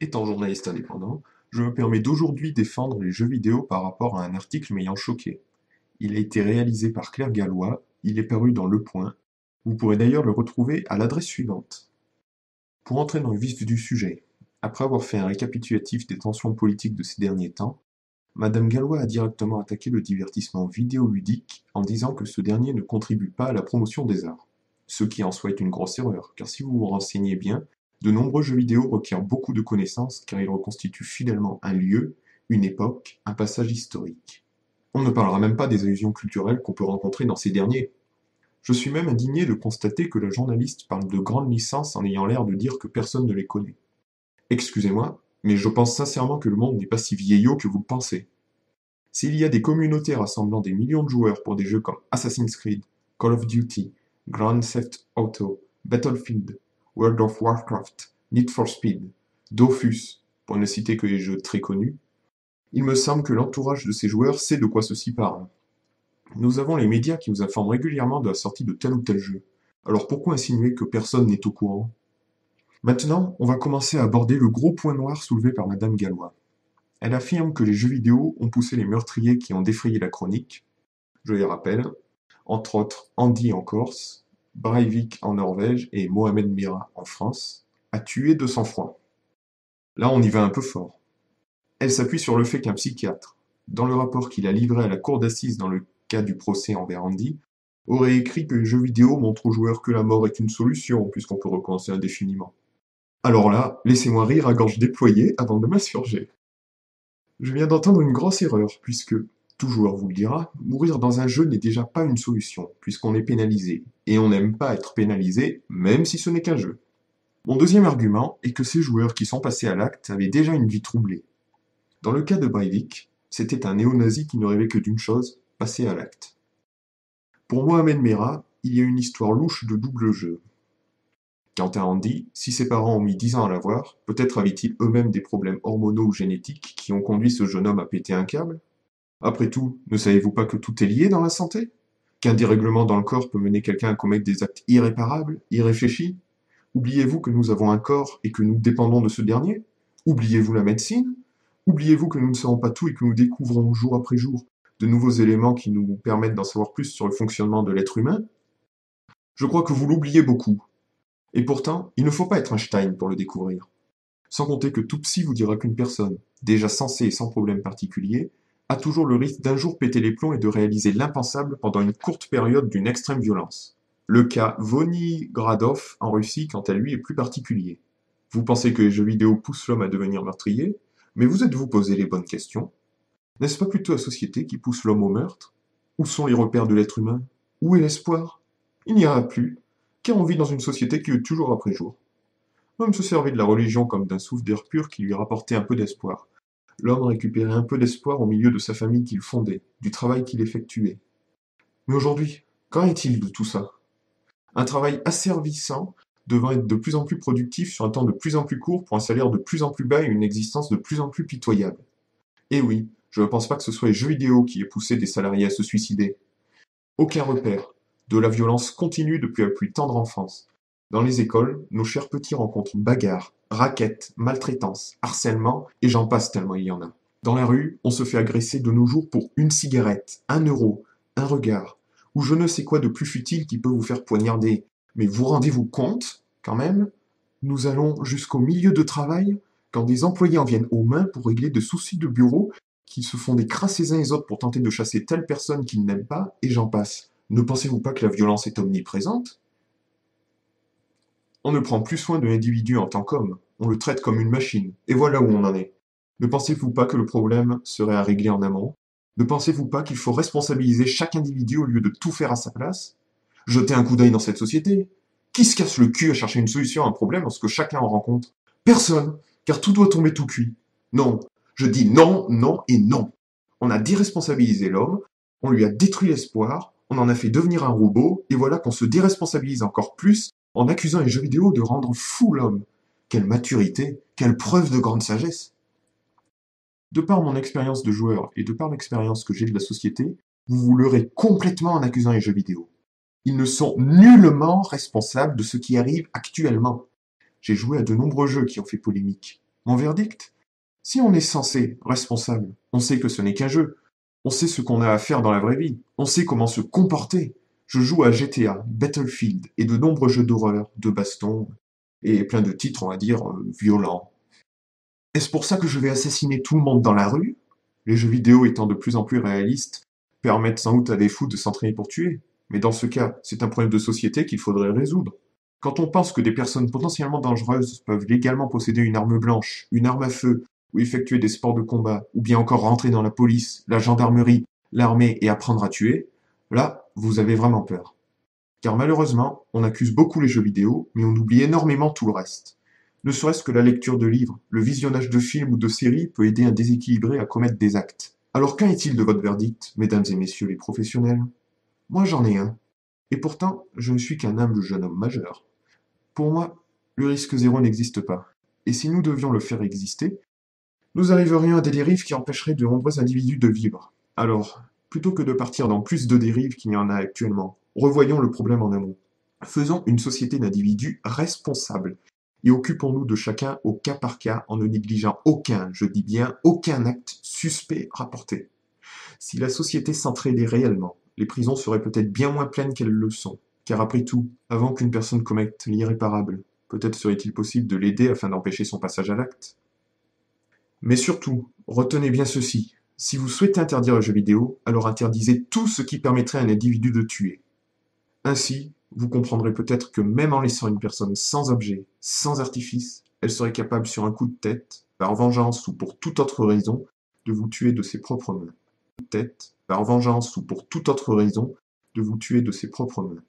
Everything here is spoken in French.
Étant journaliste indépendant, je me permets d'aujourd'hui défendre les jeux vidéo par rapport à un article m'ayant choqué. Il a été réalisé par Claire Gallois, il est paru dans Le Point. Vous pourrez d'ailleurs le retrouver à l'adresse suivante. Pour entrer dans le vif du sujet, après avoir fait un récapitulatif des tensions politiques de ces derniers temps, Madame Gallois a directement attaqué le divertissement vidéoludique en disant que ce dernier ne contribue pas à la promotion des arts. Ce qui en soi est une grosse erreur, car si vous vous renseignez bien, de nombreux jeux vidéo requièrent beaucoup de connaissances car ils reconstituent fidèlement un lieu, une époque, un passage historique. On ne parlera même pas des allusions culturelles qu'on peut rencontrer dans ces derniers. Je suis même indigné de constater que la journaliste parle de grandes licences en ayant l'air de dire que personne ne les connaît. Excusez-moi, mais je pense sincèrement que le monde n'est pas si vieillot que vous le pensez. S'il y a des communautés rassemblant des millions de joueurs pour des jeux comme Assassin's Creed, Call of Duty, Grand Theft Auto, Battlefield, World of Warcraft, Need for Speed, Dofus, pour ne citer que les jeux très connus, il me semble que l'entourage de ces joueurs sait de quoi ceci parle. Nous avons les médias qui nous informent régulièrement de la sortie de tel ou tel jeu. Alors pourquoi insinuer que personne n'est au courant? Maintenant, on va commencer à aborder le gros point noir soulevé par Madame Gallois. Elle affirme que les jeux vidéo ont poussé les meurtriers qui ont défrayé la chronique, je les rappelle, entre autres Andy en Corse, Breivik en Norvège et Mohamed Merah en France, à tuer de sang-froid. Là, on y va un peu fort. Elle s'appuie sur le fait qu'un psychiatre, dans le rapport qu'il a livré à la cour d'assises dans le cas du procès envers Andy, aurait écrit que les jeux vidéo montrent aux joueurs que la mort est une solution, puisqu'on peut recommencer indéfiniment. Alors là, laissez-moi rire à gorge déployée avant de m'insurger. Je viens d'entendre une grosse erreur, puisque, tout joueur vous le dira, mourir dans un jeu n'est déjà pas une solution, puisqu'on est pénalisé, et on n'aime pas être pénalisé, même si ce n'est qu'un jeu. Mon deuxième argument est que ces joueurs qui sont passés à l'acte avaient déjà une vie troublée. Dans le cas de Breivik, c'était un néo-nazi qui ne rêvait que d'une chose, passer à l'acte. Pour Mohamed Merah, il y a une histoire louche de double jeu. Quant à Andy, si ses parents ont mis 10 ans à l'avoir, peut-être avaient-ils eux-mêmes des problèmes hormonaux ou génétiques qui ont conduit ce jeune homme à péter un câble? Après tout, ne savez-vous pas que tout est lié dans la santé? Qu'un dérèglement dans le corps peut mener quelqu'un à commettre des actes irréparables, irréfléchis? Oubliez-vous que nous avons un corps et que nous dépendons de ce dernier? Oubliez-vous la médecine? Oubliez-vous que nous ne savons pas tout et que nous découvrons jour après jour de nouveaux éléments qui nous permettent d'en savoir plus sur le fonctionnement de l'être humain? Je crois que vous l'oubliez beaucoup. Et pourtant, il ne faut pas être Einstein pour le découvrir. Sans compter que tout psy vous dira qu'une personne, déjà sensée et sans problème particulier, a toujours le risque d'un jour péter les plombs et de réaliser l'impensable pendant une courte période d'une extrême violence. Le cas Vonigradov en Russie, quant à lui, est plus particulier. Vous pensez que les jeux vidéo poussent l'homme à devenir meurtrier, mais vous êtes-vous posé les bonnes questions? N'est-ce pas plutôt la société qui pousse l'homme au meurtre? Où sont les repères de l'être humain? Où est l'espoir? Il n'y en a plus, car on vit dans une société qui lutte toujours après jour. L'homme se servait de la religion comme d'un souffle d'air pur qui lui rapportait un peu d'espoir. L'homme récupérait un peu d'espoir au milieu de sa famille qu'il fondait, du travail qu'il effectuait. Mais aujourd'hui, qu'en est-il de tout ça? Un travail asservissant devant être de plus en plus productif sur un temps de plus en plus court pour un salaire de plus en plus bas et une existence de plus en plus pitoyable. Et oui, je ne pense pas que ce soit les jeux vidéo qui aient poussé des salariés à se suicider. Aucun repère. De la violence continue depuis la plus tendre enfance. Dans les écoles, nos chers petits rencontrent bagarres, raquettes, maltraitance, harcèlement, et j'en passe tellement il y en a. Dans la rue, on se fait agresser de nos jours pour une cigarette, 1 euro, un regard, ou je ne sais quoi de plus futile qui peut vous faire poignarder. Mais vous rendez-vous compte, quand même? Nous allons jusqu'au milieu de travail, quand des employés en viennent aux mains pour régler de soucis de bureau, qui se font des crasses les uns les autres pour tenter de chasser telle personne qu'ils n'aiment pas, et j'en passe. Ne pensez-vous pas que la violence est omniprésente? On ne prend plus soin de l'individu en tant qu'homme, on le traite comme une machine, et voilà où on en est. Ne pensez-vous pas que le problème serait à régler en amont? Ne pensez-vous pas qu'il faut responsabiliser chaque individu au lieu de tout faire à sa place? Jetez un coup d'œil dans cette société. Qui se casse le cul à chercher une solution à un problème lorsque chacun en rencontre? Personne, car tout doit tomber tout cuit. Non, je dis non, non et non. On a déresponsabilisé l'homme, on lui a détruit l'espoir, on en a fait devenir un robot, et voilà qu'on se déresponsabilise encore plus en accusant les jeux vidéo de rendre fou l'homme. Quelle maturité, quelle preuve de grande sagesse. De par mon expérience de joueur et de par l'expérience que j'ai de la société, vous vous leurrez complètement en accusant les jeux vidéo. Ils ne sont nullement responsables de ce qui arrive actuellement. J'ai joué à de nombreux jeux qui ont fait polémique. Mon verdict? Si on est censé, responsable, on sait que ce n'est qu'un jeu. On sait ce qu'on a à faire dans la vraie vie. On sait comment se comporter. Je joue à GTA, Battlefield et de nombreux jeux d'horreur, de baston, et plein de titres, on va dire, violents. Est-ce pour ça que je vais assassiner tout le monde dans la rue? Les jeux vidéo étant de plus en plus réalistes, permettent sans doute à des fous de s'entraîner pour tuer. Mais dans ce cas, c'est un problème de société qu'il faudrait résoudre. Quand on pense que des personnes potentiellement dangereuses peuvent légalement posséder une arme blanche, une arme à feu, ou effectuer des sports de combat, ou bien encore rentrer dans la police, la gendarmerie, l'armée et apprendre à tuer, là, vous avez vraiment peur. Car malheureusement, on accuse beaucoup les jeux vidéo, mais on oublie énormément tout le reste. Ne serait-ce que la lecture de livres, le visionnage de films ou de séries peut aider un déséquilibré à commettre des actes. Alors qu'en est-il de votre verdict, mesdames et messieurs les professionnels? Moi j'en ai un. Et pourtant, je ne suis qu'un humble jeune homme majeur. Pour moi, le risque zéro n'existe pas. Et si nous devions le faire exister, nous arriverions à des dérives qui empêcheraient de nombreux individus de vivre. Alors, plutôt que de partir dans plus de dérives qu'il y en a actuellement, revoyons le problème en amont. Faisons une société d'individus responsables et occupons-nous de chacun au cas par cas en ne négligeant aucun, je dis bien aucun acte suspect rapporté. Si la société s'entraidait réellement, les prisons seraient peut-être bien moins pleines qu'elles le sont. Car après tout, avant qu'une personne commette l'irréparable, peut-être serait-il possible de l'aider afin d'empêcher son passage à l'acte. Mais surtout, retenez bien ceci. Si vous souhaitez interdire le jeu vidéo, alors interdisez tout ce qui permettrait à un individu de tuer. Ainsi, vous comprendrez peut-être que même en laissant une personne sans objet, sans artifice, elle serait capable sur un coup de tête, par vengeance ou pour toute autre raison, de vous tuer de ses propres mains. Tête, par vengeance ou pour toute autre raison, de vous tuer de ses propres mains.